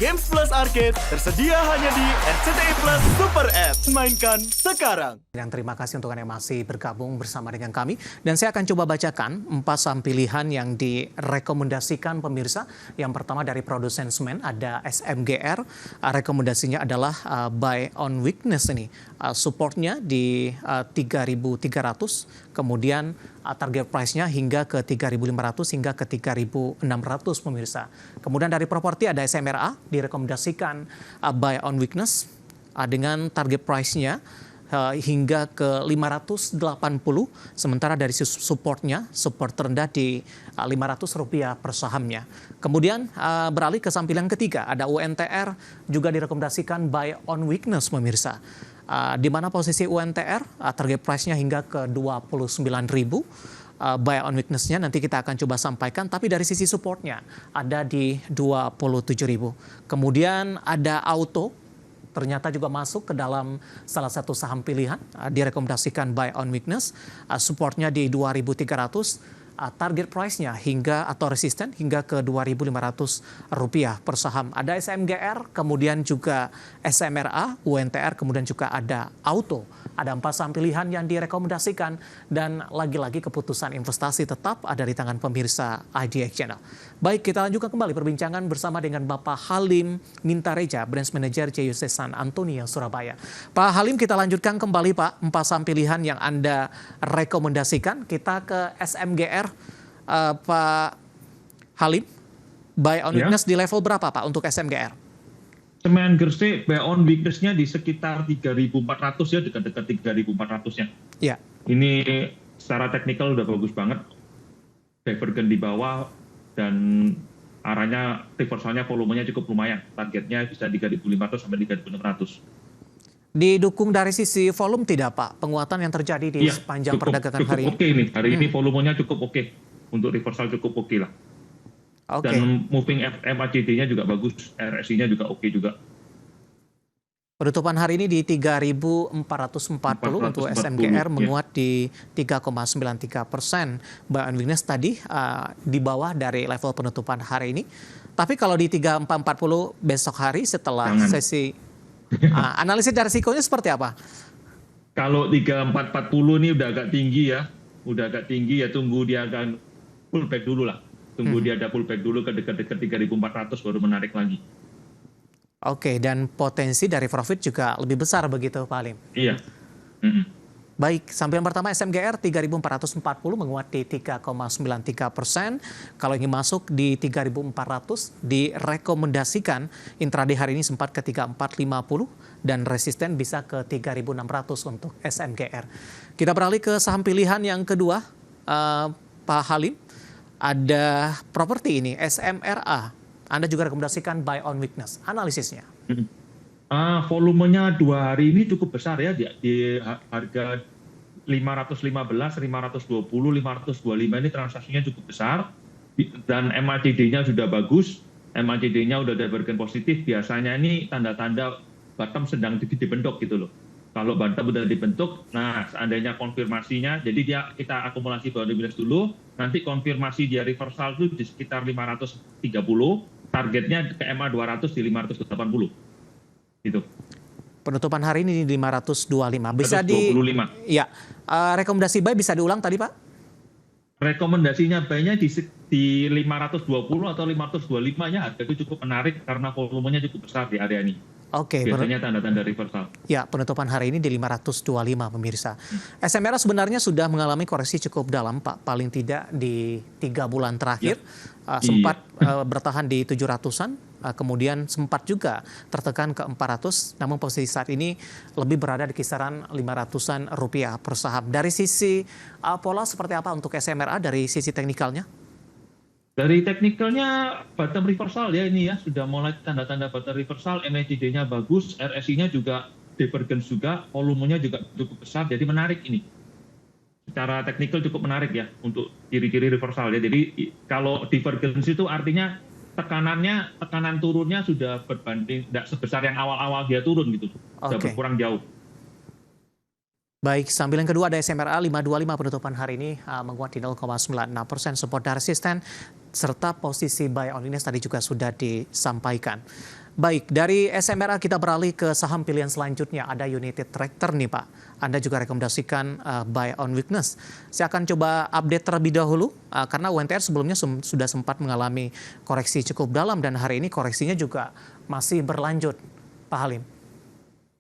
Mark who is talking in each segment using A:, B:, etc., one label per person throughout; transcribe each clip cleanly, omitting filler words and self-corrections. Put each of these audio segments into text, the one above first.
A: Games Plus Arcade tersedia hanya di RCTI Plus Super App. Mainkan sekarang.
B: Dan terima kasih untuk Anda yang masih bergabung bersama dengan kami. Dan saya akan coba bacakan 4 saham pilihan yang direkomendasikan pemirsa. Yang pertama dari produsen semen ada SMGR. Rekomendasinya adalah buy on weakness ini. Supportnya di 3.300. Kemudian target price-nya hingga ke 3.500 hingga ke 3.600 pemirsa. Kemudian dari properti ada SMRA direkomendasikan buy on weakness dengan target price-nya hingga ke 580, sementara dari supportnya, support terendah di Rp500 per sahamnya. Kemudian beralih ke saham pilihan ketiga, ada UNTR juga direkomendasikan buy on weakness pemirsa. Di mana posisi UNTR, target price-nya hingga ke 29.000. Buy on weakness-nya nanti kita akan coba sampaikan, tapi dari sisi supportnya ada di 27.000. Kemudian ada Auto, ternyata juga masuk ke dalam salah satu saham pilihan, direkomendasikan buy on weakness, supportnya di 2.300, target price-nya hingga atau resisten hingga ke Rp2.500 per saham. Ada SMGR, kemudian juga SMRA, UNTR, kemudian juga ada Auto. Ada 4 saham pilihan yang direkomendasikan dan lagi-lagi keputusan investasi tetap ada di tangan pemirsa IDX Channel. Baik, kita lanjutkan kembali perbincangan bersama dengan Bapak Halim Mintareja, Branch Manager JUC San Antonio, Surabaya. Pak Halim, kita lanjutkan kembali Pak, 4 saham pilihan yang Anda rekomendasikan. Kita ke SMGR, Pak Halim, buy on weakness di level berapa Pak untuk SMGR?
C: Semen Gresik buy on weakness-nya di sekitar 3.400 ya, dekat-dekat 3.400-nya.
B: Ya.
C: Ini secara teknikal udah bagus banget. Divergen di bawah dan arahnya reversalnya volumenya cukup lumayan. Targetnya bisa 3.500 sampai 3.600.
B: Didukung dari sisi volume tidak Pak? Penguatan yang terjadi di sepanjang perdagangan hari ini?
C: Oke nih, hari ini volumenya cukup oke. Untuk reversal cukup oke lah. Dan moving MACD-nya juga bagus, RSI-nya juga oke juga.
B: Penutupan hari ini di 3.440 untuk SMGR, menguat di 3,93%. Buy on weakness tadi di bawah dari level penutupan hari ini. Tapi kalau di 3.440 besok hari setelah sesi analisis dari risikonya seperti apa?
C: Kalau 3.440 ini udah agak tinggi ya, tunggu dia akan pullback dulu lah. Tunggu dia ada pullback dulu ke dekat-dekat 3.400 baru menarik lagi.
B: Oke, dan potensi dari profit juga lebih besar begitu Pak Halim?
C: Iya.
B: Baik, sampaian pertama SMGR 3.440 menguat di 3,93%. Kalau ingin masuk di 3.400 direkomendasikan intraday hari ini sempat ke 3.450 dan resisten bisa ke 3.600 untuk SMGR. Kita beralih ke saham pilihan yang kedua, Pak Halim. Ada properti ini, SMRA. Anda juga rekomendasikan buy on weakness. Analisisnya?
C: Volumenya 2 hari ini cukup besar ya. Di harga 515, 520, 525 ini transaksinya cukup besar. Dan MACD-nya sudah bagus. MACD-nya udah divergen positif. Biasanya ini tanda-tanda bottom sedang dibentuk gitu loh. Kalau bottom udah dibentuk, nah seandainya konfirmasinya, jadi kita akumulasi buy on weakness dulu, nanti konfirmasi dia reversal itu di sekitar 530, targetnya ke MA 200 di 580. Gitu.
B: Penutupan hari ini di 525. Bisa
C: 525.
B: Ya. Rekomendasi buy bisa diulang tadi Pak?
C: Rekomendasinya buy-nya di 520 atau 525-nya harga itu cukup menarik karena volumenya cukup besar di area ini.
B: Oke,
C: biasanya tanda-tanda reversal.
B: Ya, penutupan hari ini di 525 pemirsa. SMRA sebenarnya sudah mengalami koreksi cukup dalam Pak, paling tidak di 3 bulan terakhir. Sempat bertahan di 700-an, kemudian sempat juga tertekan ke 400, namun posisi saat ini lebih berada di kisaran 500-an rupiah per saham. Dari sisi pola seperti apa untuk SMRA dari sisi teknikalnya?
C: Dari teknikalnya bottom reversal ya ini ya, sudah mulai tanda-tanda bottom reversal, MACD-nya bagus, RSI-nya juga divergence juga, volumenya juga cukup besar, jadi menarik ini. Secara teknikal cukup menarik ya untuk ciri-ciri reversal ya. Jadi kalau divergence itu artinya tekanan turunnya sudah berbanding tidak sebesar yang awal-awal dia turun gitu, sudah berkurang jauh.
B: Baik, sambilan kedua ada SMRA 525 penutupan hari ini menguat di 0,96%, support dan resisten serta posisi buy on weakness tadi juga sudah disampaikan. Baik, dari SMRA kita beralih ke saham pilihan selanjutnya. Ada United Tractor nih Pak. Anda juga rekomendasikan buy on weakness. Saya akan coba update terlebih dahulu karena UNTR sebelumnya sudah sempat mengalami koreksi cukup dalam dan hari ini koreksinya juga masih berlanjut. Pak Halim.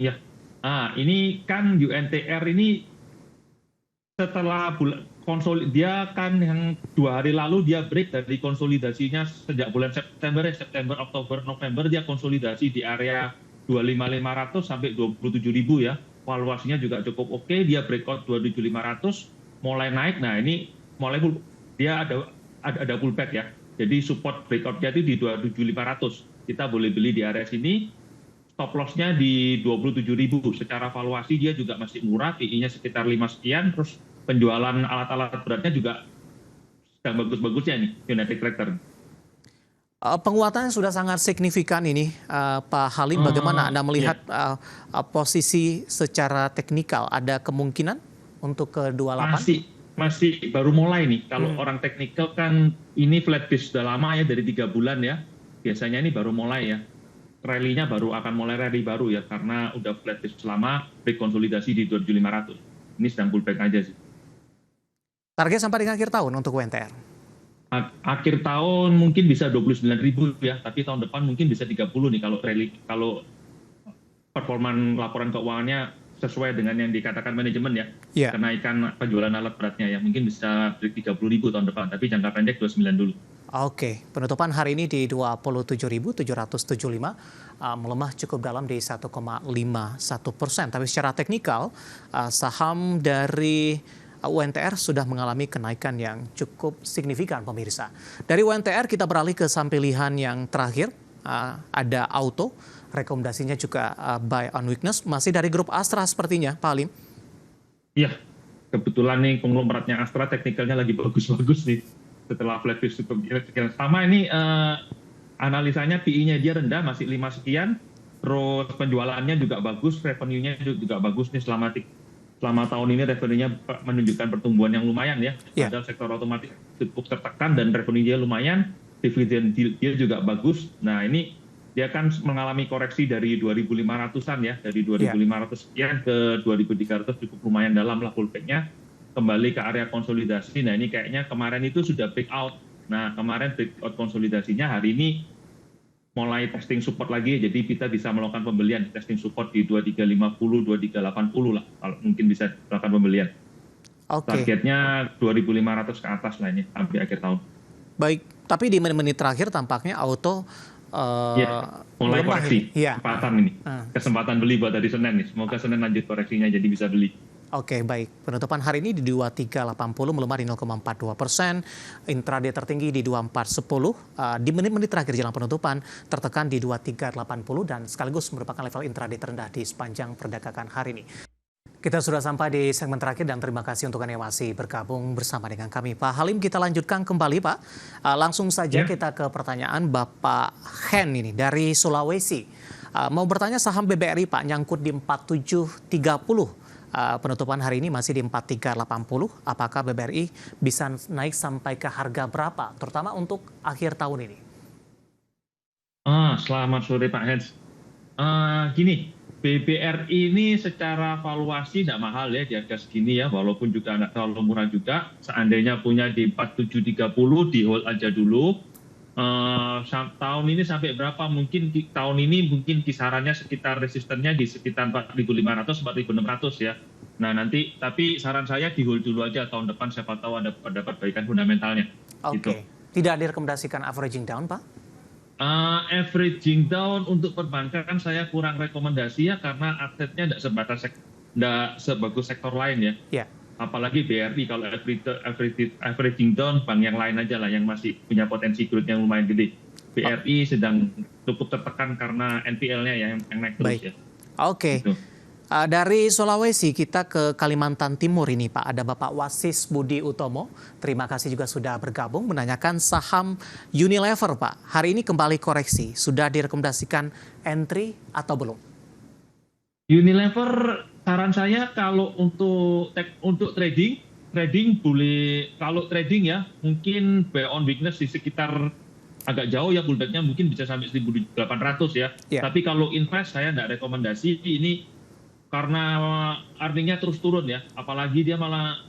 C: Ya, ini kan UNTR ini setelah dia kan yang 2 hari lalu dia break dari konsolidasinya sejak bulan September, Oktober, November dia konsolidasi di area 25.500 sampai 27.000 ya. Valuasinya juga cukup oke, dia breakout 27.500 mulai naik. Nah, ini dia ada pullback ya. Jadi support breakoutnya itu di 27.500. Kita boleh beli di area sini. Stop loss-nya di 27.000. Secara valuasi dia juga masih murah, PI-nya sekitar 5 sekian, terus penjualan alat-alat beratnya juga sedang bagus-bagusnya nih, United Tractor.
B: Penguatan sudah sangat signifikan ini, Pak Halim. Bagaimana Anda melihat posisi secara teknikal? Ada kemungkinan untuk ke 28?
C: Masih baru mulai nih. Kalau orang teknikal kan ini flatfish sudah lama ya, dari 3 bulan ya. Biasanya ini baru mulai ya. Rally-nya baru akan mulai rally baru ya, karena udah flatfish selama break konsolidasi di 27.500. Ini sedang pullback aja sih.
B: Target sampai dengan akhir tahun untuk UNTR?
C: Akhir tahun mungkin bisa 29.000 ya, tapi tahun depan mungkin bisa 30 nih kalau performan laporan keuangannya sesuai dengan yang dikatakan manajemen ya. Yeah. Kenaikan penjualan alat beratnya ya, mungkin bisa 30.000 tahun depan, tapi jangka pendek 29 dulu.
B: Oke, penutupan hari ini di 27.775, melemah cukup dalam di 1,51%. Tapi secara teknikal, saham dari UNTR sudah mengalami kenaikan yang cukup signifikan, pemirsa. Dari UNTR kita beralih ke saham pilihan yang terakhir, ada Auto, rekomendasinya juga buy on weakness, masih dari grup Astra sepertinya, Pak Halim.
C: Iya, kebetulan nih konglomeratnya Astra teknikalnya lagi bagus-bagus nih. Setelah flatfish sama ini analisanya PI-nya dia rendah, masih 5 sekian, terus penjualannya juga bagus, revenue-nya juga bagus nih selama tahun ini revenue-nya menunjukkan pertumbuhan yang lumayan ya. Padahal sektor otomotif cukup tertekan dan revenue dia lumayan, dividen dia juga bagus. Nah, ini dia kan mengalami koreksi dari 2.500-an ya, dari 2.500 sekian ke 2.300 cukup lumayan dalam lah pullback-nya. Kembali ke area konsolidasi. Nah, ini kayaknya kemarin itu sudah breakout. Nah, kemarin breakout konsolidasinya hari ini mulai testing support lagi, jadi kita bisa melakukan pembelian testing support di 2350, 2380 lah, kalau mungkin bisa melakukan pembelian. Targetnya 2.500 ke atas lah ini sampai akhir tahun.
B: Baik, tapi di menit-menit terakhir tampaknya Auto
C: mulai koreksi. Kesempatan beli buat hari Senin nih. Semoga Senin lanjut koreksinya jadi bisa beli.
B: Oke, baik. Penutupan hari ini di 2380 melemah di 0,42%. Intraday tertinggi di 2410. Di menit-menit terakhir jelang penutupan tertekan di 2380 dan sekaligus merupakan level intraday terendah di sepanjang perdagangan hari ini. Kita sudah sampai di segmen terakhir dan terima kasih untuk Anda yang masih bergabung bersama dengan kami. Pak Halim, kita lanjutkan kembali Pak. Langsung saja kita ke pertanyaan Bapak Hen ini dari Sulawesi. Mau bertanya saham BBRI Pak, nyangkut di 4730. Penutupan hari ini masih di 4380. Apakah BBRI bisa naik sampai ke harga berapa, terutama untuk akhir tahun ini?
C: Selamat sore Pak Hens. Gini, BBRI ini secara valuasi tidak mahal ya, di harga segini ya, walaupun juga tidak terlalu murah juga. Seandainya punya di 4730, di hold aja dulu. Tahun ini sampai berapa? Mungkin tahun ini mungkin kisarannya sekitar resistennya di sekitar 4.500, 4.600 ya. Nah nanti, tapi saran saya di hold dulu aja tahun depan, siapa tahu ada perbaikan fundamentalnya.
B: Oke.
C: Gitu.
B: Tidak direkomendasikan averaging down Pak?
C: Averaging down untuk perbankan saya kurang rekomendasi ya, karena asetnya tidak sebagus sektor lain ya. Yeah. Apalagi BRI, kalau averaging down bank yang lain aja lah yang masih punya potensi growth yang lumayan gede. BRI sedang cukup tertekan karena NPL-nya ya yang naik terus ya.
B: Oke. Gitu. Dari Sulawesi kita ke Kalimantan Timur ini Pak, ada Bapak Wasis Budi Utomo. Terima kasih juga sudah bergabung menanyakan saham Unilever Pak. Hari ini kembali koreksi, sudah direkomendasikan entry atau belum?
C: Unilever saran saya kalau untuk trading boleh, kalau trading ya mungkin buy on weakness di sekitar agak jauh ya pullbacknya mungkin bisa sampai 1.800 ya.
B: Ya.
C: Tapi kalau invest saya nggak rekomendasi ini karena earningnya terus turun ya. Apalagi dia malah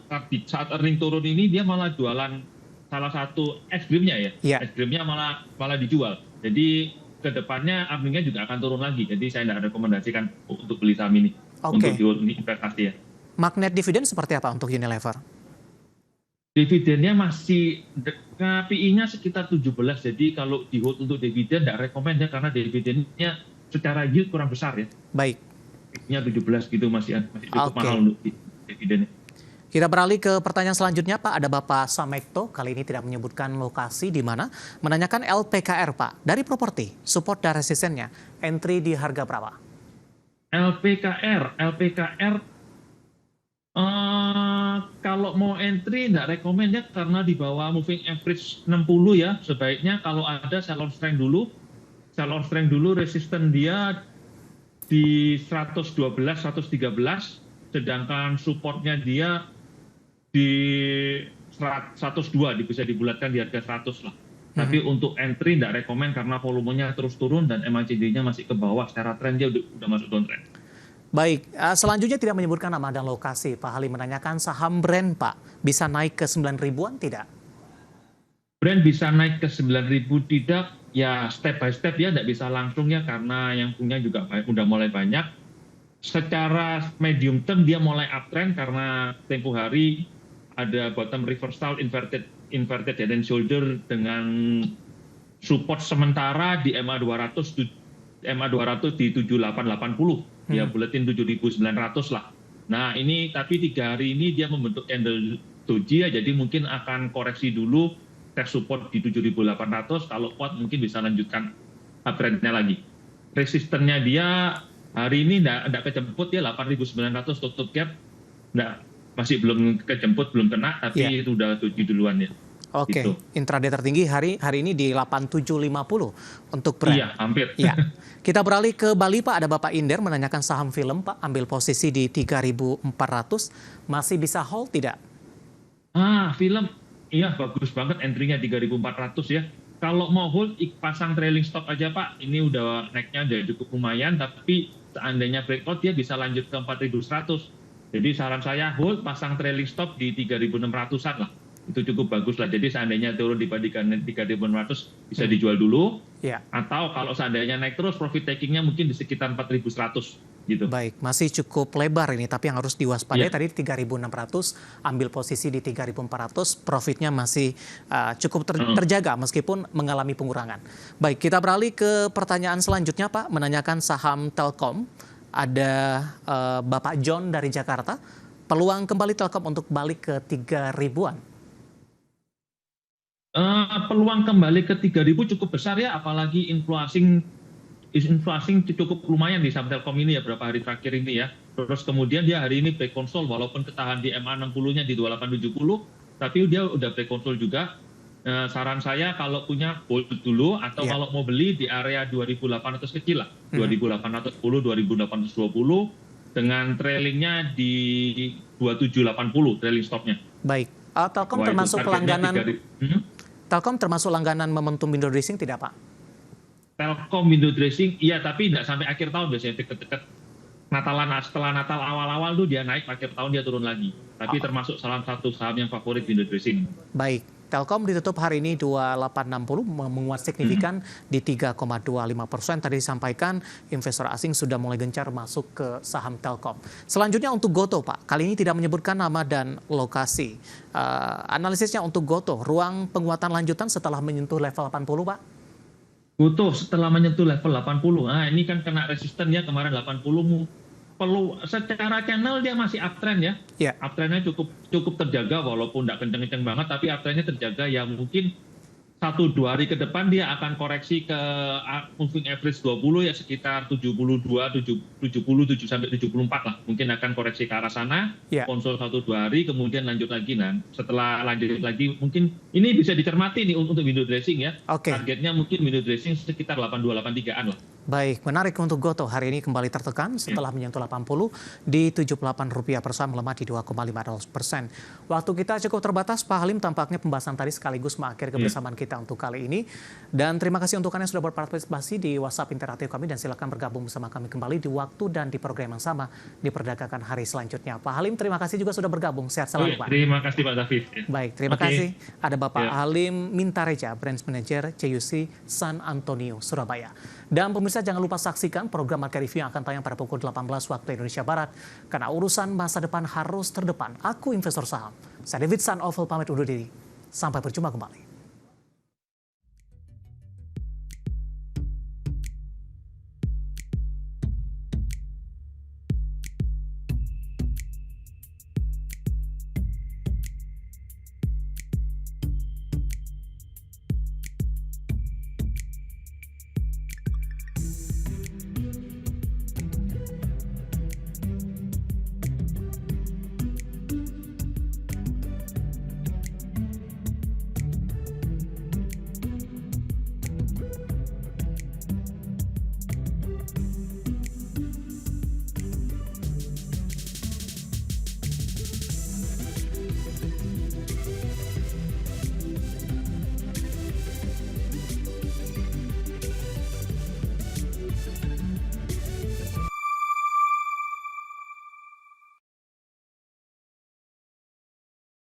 C: saat earning turun ini dia malah jualan salah satu es krimnya ya.
B: Ya.
C: Es krimnya malah dijual. Jadi kedepannya earningnya juga akan turun lagi. Jadi saya nggak rekomendasikan untuk beli saham ini.
B: Oke.
C: Untuk investasi ya.
B: Magnet dividen seperti apa untuk Unilever?
C: Dividennya masih PI-nya sekitar 17, jadi kalau di hold untuk dividen tidak rekomend ya karena dividennya secara yield kurang besar ya.
B: Baik.
C: PI-nya 17 gitu masih cukup mahal untuk dividennya.
B: Kita beralih ke pertanyaan selanjutnya Pak, ada Bapak Samekto, kali ini tidak menyebutkan lokasi di mana, menanyakan LPKR Pak, dari properti, support dan resistennya, entry di harga berapa?
C: LPKR kalau mau entry nggak rekomend ya karena di bawah moving average 60 ya. Sebaiknya kalau ada sell on strength dulu, resisten dia di 112, 113, sedangkan supportnya dia di 102, bisa dibulatkan di harga 100 lah. Tapi untuk entry nggak rekomend karena volumenya terus turun dan MACD-nya masih ke bawah. Secara tren dia udah masuk downtrend.
B: Baik, selanjutnya tidak menyebutkan nama dan lokasi. Pak Halim menanyakan saham brand Pak, bisa naik ke 9 ribuan tidak?
C: Brand bisa naik ke 9.000 tidak, ya step by step ya, tidak bisa langsung ya karena yang punya juga udah mulai banyak. Secara medium term dia mulai uptrend karena tempo hari ada bottom reversal inverted head and shoulder dengan support sementara di MA200 di 7880. Ya buletin 7.900 lah. Nah ini tapi 3 hari ini dia membentuk candle doji ya, jadi mungkin akan koreksi dulu, tes support di 7.800, kalau kuat mungkin bisa lanjutkan uptrendnya lagi. Resistennya dia hari ini nggak kejemput ya, 8.900 tutup gap, masih belum kejemput, belum kena, tapi itu udah doji duluan ya.
B: Oke,
C: gitu.
B: Intraday tertinggi hari ini di 8750 untuk brand.
C: Iya, hampir.
B: Ya. Kita beralih ke Bali Pak, ada Bapak Inder menanyakan saham film Pak, ambil posisi di 3.400, masih bisa hold tidak?
C: Film, iya bagus banget entry-nya 3.400 ya. Kalau mau hold, pasang trailing stop aja Pak, ini udah naiknya udah cukup lumayan, tapi seandainya breakout dia bisa lanjut ke 4.100. Jadi saran saya hold, pasang trailing stop di 3.600-an lah. Itu cukup bagus lah. Jadi seandainya turun dibandingkan 3.600 bisa dijual dulu.
B: Ya.
C: Atau kalau seandainya naik terus profit takingnya mungkin di sekitar 4.100 gitu.
B: Baik, masih cukup lebar ini, tapi yang harus diwaspadai tadi 3.600, ambil posisi di 3.400, profitnya masih cukup terjaga meskipun mengalami pengurangan. Baik, kita beralih ke pertanyaan selanjutnya Pak, menanyakan saham Telkom. Ada Bapak John dari Jakarta, peluang kembali Telkom untuk balik ke 3.000-an?
C: Peluang kembali ke 3.000 cukup besar ya, apalagi inflasi cukup lumayan di saham Telkom ini ya, berapa hari terakhir ini ya. Terus kemudian dia hari ini back console, walaupun ketahan di MA60-nya di 2870, tapi dia udah back console juga. Saran saya kalau punya hold dulu, atau kalau mau beli di area 2.800 kecil lah, 2.810, 2.820, dengan trailingnya di 2780 trailing stopnya.
B: Baik, Telkom termasuk langganan. Telkom termasuk langganan momentum window dressing tidak Pak?
C: Telkom window dressing, iya tapi tidak sampai akhir tahun, biasanya deket-deket Natalan, setelah Natal awal-awal tuh dia naik, akhir tahun dia turun lagi. Tapi termasuk salah satu saham yang favorit window dressing.
B: Baik, Telkom ditutup hari ini 2860, menguat signifikan di 3,25%. Tadi disampaikan investor asing sudah mulai gencar masuk ke saham Telkom. Selanjutnya untuk Gotoh Pak, kali ini tidak menyebutkan nama dan lokasi. Analisisnya untuk Gotoh, ruang penguatan lanjutan setelah menyentuh level 80 Pak?
C: Gotoh setelah menyentuh level 80, ini kan kena resisten ya kemarin 80. Perlu secara channel dia masih uptrend ya. Uptrendnya cukup terjaga walaupun tidak kenceng-kenceng banget, tapi uptrendnya terjaga ya, mungkin 1-2 hari ke depan dia akan koreksi ke moving average 20 ya, sekitar 72, 70 sampai 74 lah. Mungkin akan koreksi ke arah sana, konsol 1-2 hari, kemudian lanjut lagi. Nah, setelah lanjut lagi mungkin ini bisa dicermati nih untuk window dressing ya. Targetnya mungkin window dressing sekitar 82-83an lah.
B: Baik, menarik untuk Gotoh hari ini kembali tertekan setelah menyentuh 80 di Rp78 per saham melemah di 2,5%. Waktu kita cukup terbatas, Pak Halim, tampaknya pembahasan tadi sekaligus mengakhiri kebersamaan kita untuk kali ini. Dan terima kasih untuk Anda yang sudah berpartisipasi di WhatsApp interaktif kami dan silakan bergabung bersama kami kembali di waktu dan di program yang sama di perdagangan hari selanjutnya. Pak Halim, terima kasih juga sudah bergabung. Sehat selalu, Pak.
C: Terima kasih Pak David.
B: Baik, terima kasih. Ada Bapak Halim Mintareja, Branch Manager CUC San Antonio, Surabaya. Dan pemirsa jangan lupa saksikan program Market Review yang akan tayang pada pukul 18 waktu Indonesia Barat. Karena urusan masa depan harus terdepan. Aku investor saham. Saya David San Oval pamit undur diri. Sampai berjumpa kembali.